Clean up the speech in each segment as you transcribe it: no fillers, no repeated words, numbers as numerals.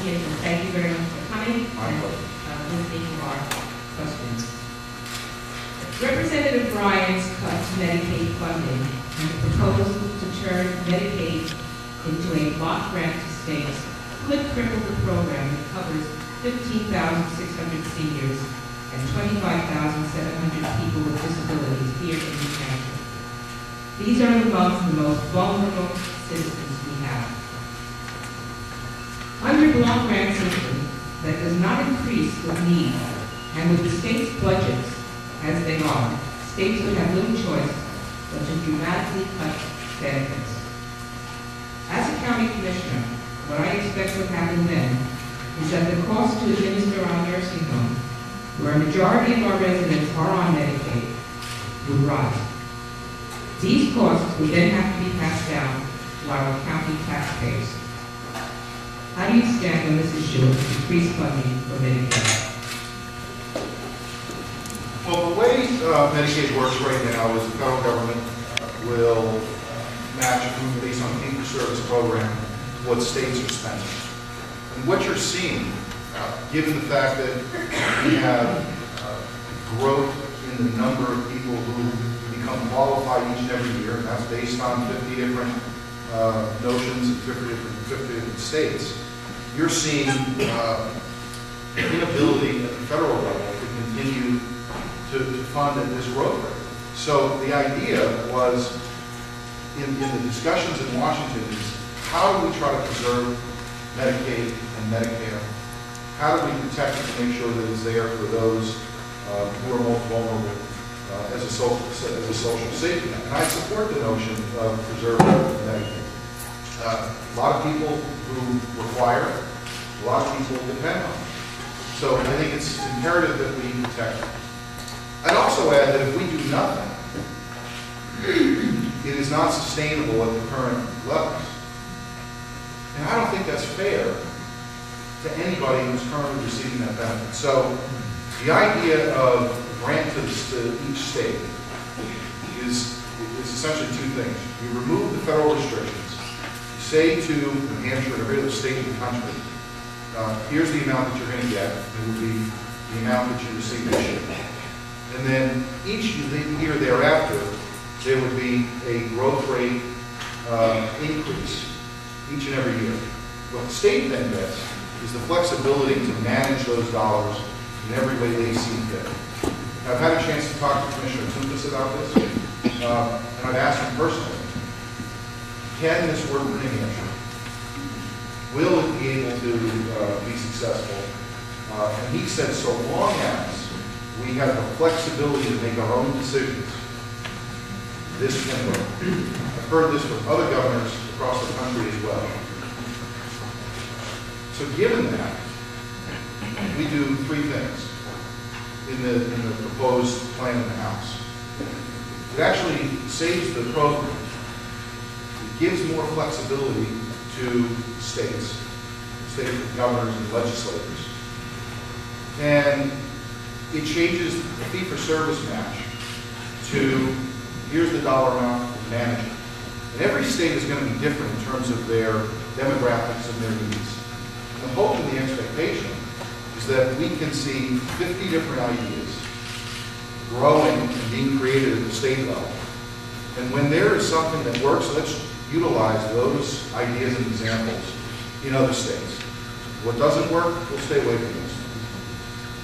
Association, thank you very much for coming and listening to our questions. Representative Bryan's cut to Medicaid funding and the proposal to turn Medicaid into a block grant to states could cripple the program that covers 15,600 seniors and 25,700 people with disabilities here in New Hampshire. These are among the most vulnerable citizens we have. Under block grant system that does not increase with need, and with the state's budgets as they are, states would have little choice but to dramatically cut benefits. As a county commissioner, what I expect would happen then is that the cost to administer our nursing home, where a majority of our residents are on Medicaid, would rise. These costs would then have to be passed down to our county taxpayers. How do you stand on this issue of increased funding for Medicaid? Well, the way Medicaid works right now is the federal government will match based on fee-for-service program what states are spending. And what you're seeing, given the fact that we have growth in the number of people who become qualified each and every year, and that's based on 50 different notions in 50 different states, you're seeing inability at the federal level to continue to fund at this growth rate. So the idea was, in the discussions in Washington, is how do we try to preserve Medicaid and Medicare? How do we protect it to make sure that it's there for those who are most vulnerable as a social safety net? And I support the notion of preserving Medicaid. A lot of people who require it, a lot of people depend on it. So I think it's imperative that we protect it. I'd also add that if we do nothing, it is not sustainable at the current levels. And I don't think that's fair to anybody who's currently receiving that benefit. So the idea of grant to each state is essentially two things. You remove the federal restrictions. You say to New Hampshire and every other state in the country, here's the amount that you're going to get. It would be the amount that you receive this year. And then each year thereafter, there would be a growth rate increase each and every year. What the state then gets is the flexibility to manage those dollars in every way they see fit. Now, I've had a chance to talk to Commissioner Tukas about this, and I've asked him personally, can this work for New Hampshire? Will it be able to be successful? And he said, so long as we have the flexibility to make our own decisions, this can work. I've heard this from other governors across the country as well. So given that, we do three things in the proposed plan in the House. It actually saves the program. It gives more flexibility to states, state governors and legislators. And it changes the fee-for-service match to here's the dollar amount to manage it. And every state is going to be different in terms of their demographics and their needs. And the hope and the expectation is that we can see 50 different ideas growing and being created at the state level. And when there is something that works, let's utilize those ideas and examples in other states. What doesn't work, we'll stay away from this.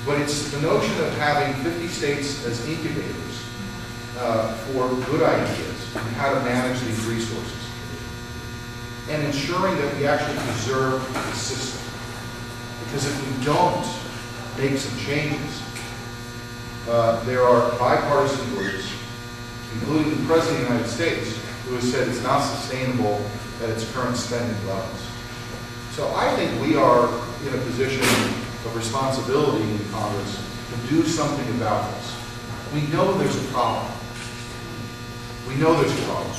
But it's the notion of having 50 states as incubators for good ideas and how to manage these resources. And ensuring that we actually preserve the system. Because if we don't make some changes, there are bipartisan groups, including the President of the United States, who has said it's not sustainable at its current spending levels. So I think we are in a position of responsibility in Congress to do something about this. We know there's a problem. We know there's a problem.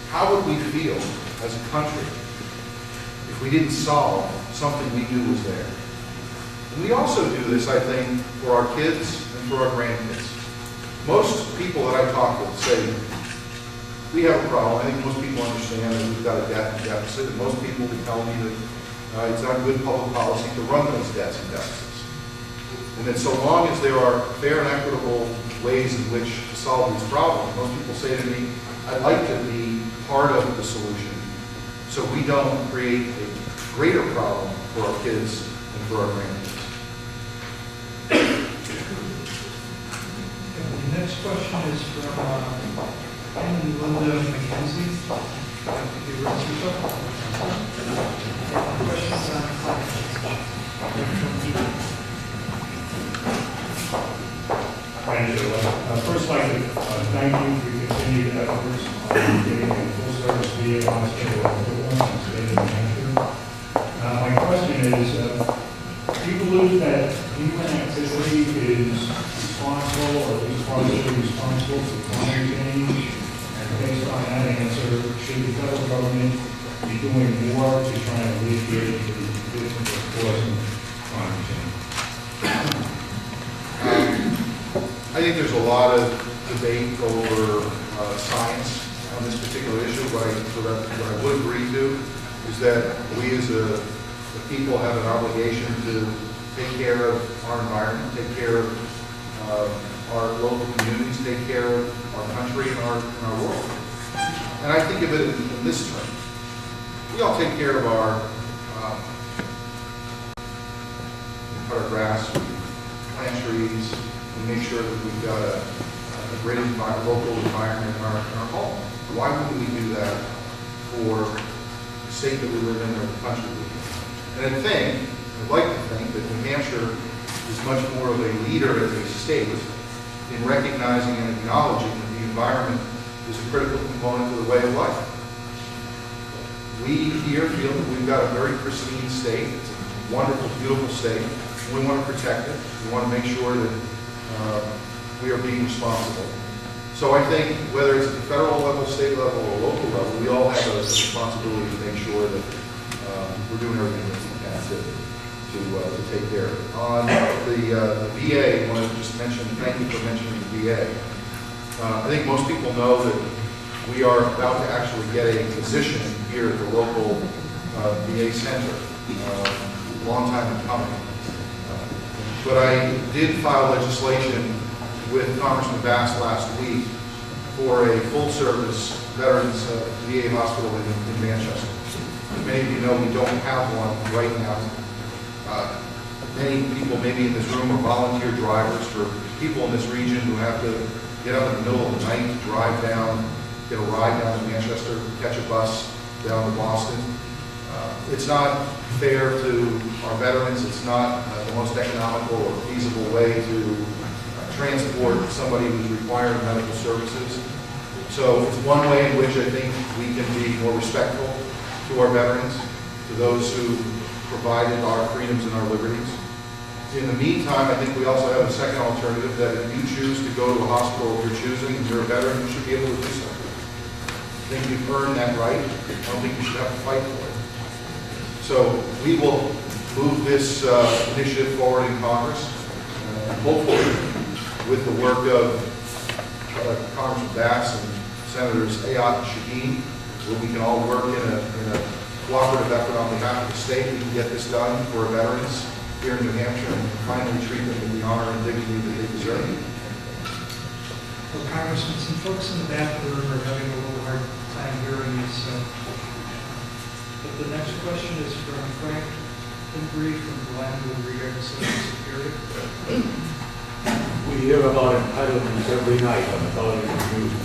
How would we feel as a country if we didn't solve something we knew was there? And we also do this, I think, for our kids and for our grandkids. Most people that I talk with say, we have a problem. I think most people understand that we've got a debt deficit, and most people will tell me that It's not good public policy to run those debts and deficits. And that so long as there are fair and equitable ways in which to solve these problems, most people say to me, I'd like to be part of the solution so we don't create a greater problem for our kids and for our grandkids. The next question is from Ken and Linda McKenzie. Questions on First, I'd like to thank you for your continued efforts on getting a full-service VA hospital in the state of New Hampshire. My question is, do you believe that human activity is responsible, or at least partially responsible for climate change? And based on that answer, should the federal government be doing more to try and alleviate the conditions of causing climate change? I think there's a lot of debate over science on this particular issue. What I would agree to is that we as a people have an obligation to take care of our environment, take care of our local communities, take care of our country and our world. And I think of it in this term. We all take care of our cut our grass, plant trees, and make sure that we've got a great local environment in our home. Why wouldn't we do that for the state that we live in or the country we live in? And I'd like to think that New Hampshire is much more of a leader as a state in recognizing and acknowledging that the environment is a critical component of the way of life. We here feel that we've got a very pristine state. It's a wonderful, beautiful state. We want to protect it. We want to make sure that we are being responsible. So I think whether it's at the federal level, state level, or local level, we all have a responsibility to make sure that we're doing everything that we can to take care of it. On the VA, I want to just mention, thank you for mentioning the VA. I think most people know that we are about to actually get a position here at the local VA center. Long time in coming. But I did file legislation with Congressman Bass last week for a full-service veterans VA hospital in Manchester. As many of you know, we don't have one right now. Many people maybe in this room are volunteer drivers for people in this region who have to get up in the middle of the night, drive down, get a ride down to Manchester, catch a bus down to Boston. It's not fair to our veterans. It's not the most economical or feasible way to transport somebody who's requiring medical services. So it's one way in which I think we can be more respectful to our veterans, to those who provided our freedoms and our liberties. In the meantime, I think we also have a second alternative that if you choose to go to a hospital of your choosing and you're a veteran, you should be able to do so. I think you've earned that right. I don't think you should have to fight for it. So we will move this initiative forward in Congress, hopefully with the work of Congressman Bass and Senators Ayotte and Shaheen, where we can all work in a cooperative effort on behalf of the state. We can get this done for our veterans here in New Hampshire and finally treat them with the honor and dignity that they deserve. Well, Congressman, some folks in the back of the room are having a little hard time hearing you, so. But the next question is from Frank Embry from Glenwood regarding Social Security. We hear about entitlements every night on the television news,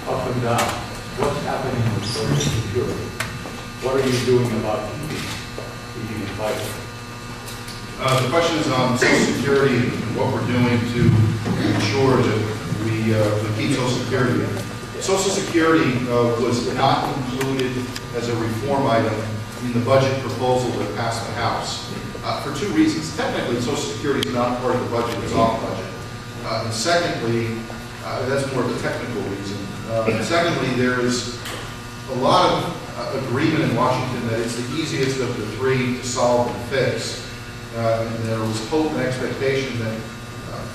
up and down. What's happening with Social Security? What are you doing about being entitled? The question is on Social Security and what we're doing to ensure that we keep Social Security. Social Security was not included as a reform item in the budget proposal that passed the House for two reasons. Technically, Social Security is not part of the budget, it's off budget. And secondly, that's more of a technical reason. And secondly, there's a lot of agreement in Washington that it's the easiest of the three to solve and fix. And there was hope and expectation that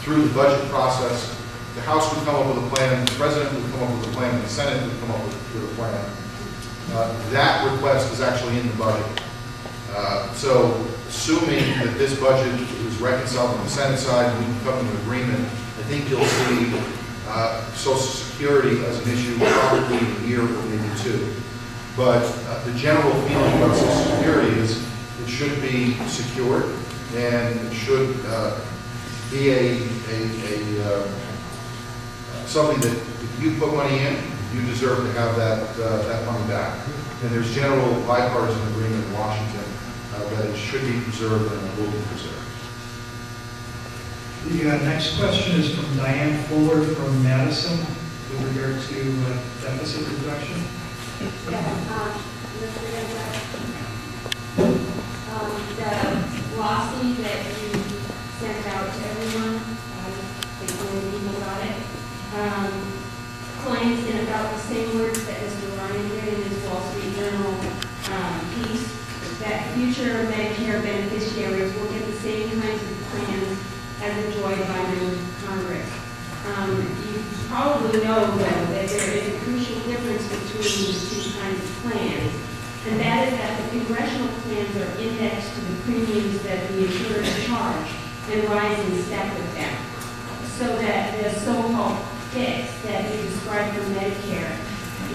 through the budget process, the House would come up with a plan, the President would come up with a plan, and the Senate would come up with a plan. That request is actually in the budget. So assuming that this budget was reconciled on the Senate side and we can come to an agreement, I think you'll see Social Security as an issue probably in a year or maybe two. But the general feeling about Social Security is it should be secured and it should be something that if you put money in, you deserve to have that money back. And there's general bipartisan agreement in Washington that it should be preserved and it will be preserved. The next question is from Diane Fuller from Madison with regard to deficit reduction. Mr. Guinta, the glossy that you sent out to everyone, I think many people got it, claims in about the same words that Mr. Ryan did in his Wall Street Journal piece, that future Medicare beneficiaries will get the same kinds of plans as enjoyed by members of Congress. You probably know, though, that there is a crucial difference between these two kinds of plans, and that is that the congressional plans are indexed to the premiums that the insurers charge and rise in step with them, so that the so-called fix that you described for Medicare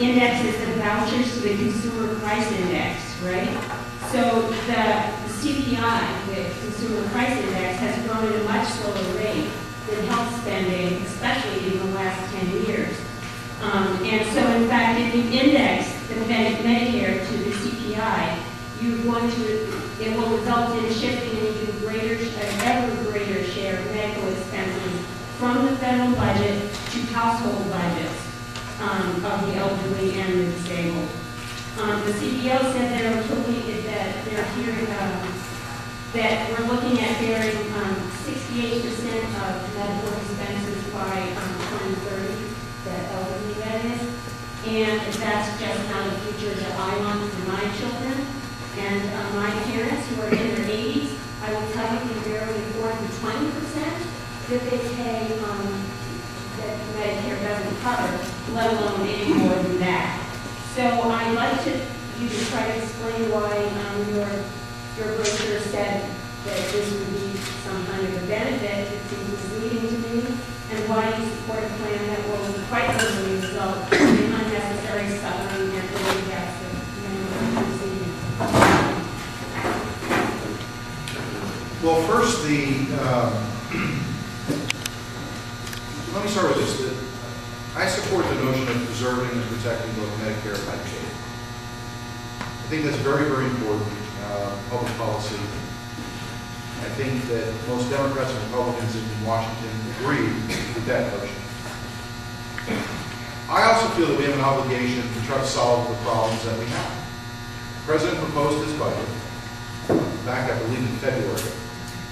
indexes the vouchers to the consumer price index, right? So the CPI, the consumer price index, has grown at a much slower rate than health spending, especially in the last 10 years. And so, in fact, if you index the Medicare to the CPI, it will result in shifting an ever greater share of medical expenses from the federal budget to household budgets of the elderly and the disabled. The CBO said that we're looking at bearing 68% of medical expenses by 2030, the elderly that is, and that's just not the future that I want for my children and my parents who are in their 80s. I will tell you can barely afford the 20% that they pay that Medicare doesn't cover, let alone any more than that. So I'd like you to try to explain why your brochure said that this would be some kind of a benefit. It seems misleading to me, and why you support a plan that will quite literally result in unnecessary suffering and early deaths of many of receiving. Well, first, let me start with this. I support the notion of preserving and protecting both Medicare and Medicaid. I think that's very, very important public policy. I think that most Democrats and Republicans in Washington agree with that notion. I also feel that we have an obligation to try to solve the problems that we have. The President proposed his budget back, I believe, in February,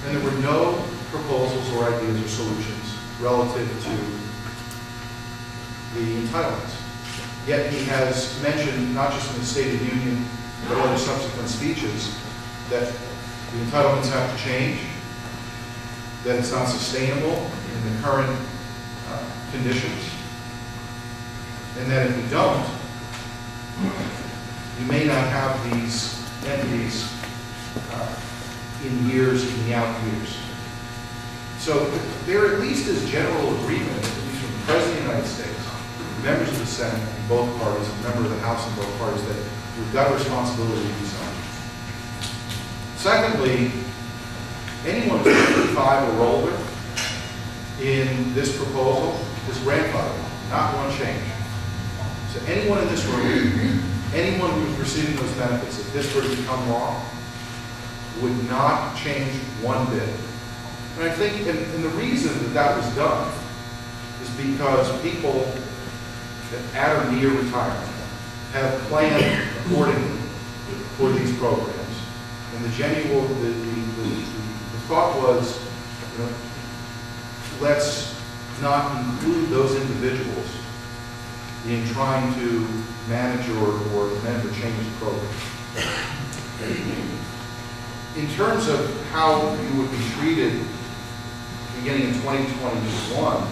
and there were no proposals or ideas or solutions relative to the entitlements. Yet he has mentioned, not just in the State of the Union, but other subsequent speeches, that the entitlements have to change, that it's not sustainable in the current conditions, and that if we don't, you may not have these entities in the out years. So there at least is general agreement, at least from the President of the United States, members of the Senate in both parties, and members of the House in both parties, that we've got a responsibility to do something. Secondly, anyone who's 55 or older in this proposal is grandfathered, not one change. So anyone in this room, anyone who's receiving those benefits, if this were to become law, would not change one bit. And I think, and the reason that that was done is because people at or near retirement have planned accordingly for these programs. And the thought was, let's not include those individuals in trying to manage or amend or change the program. In terms of how you would be treated beginning in 2021,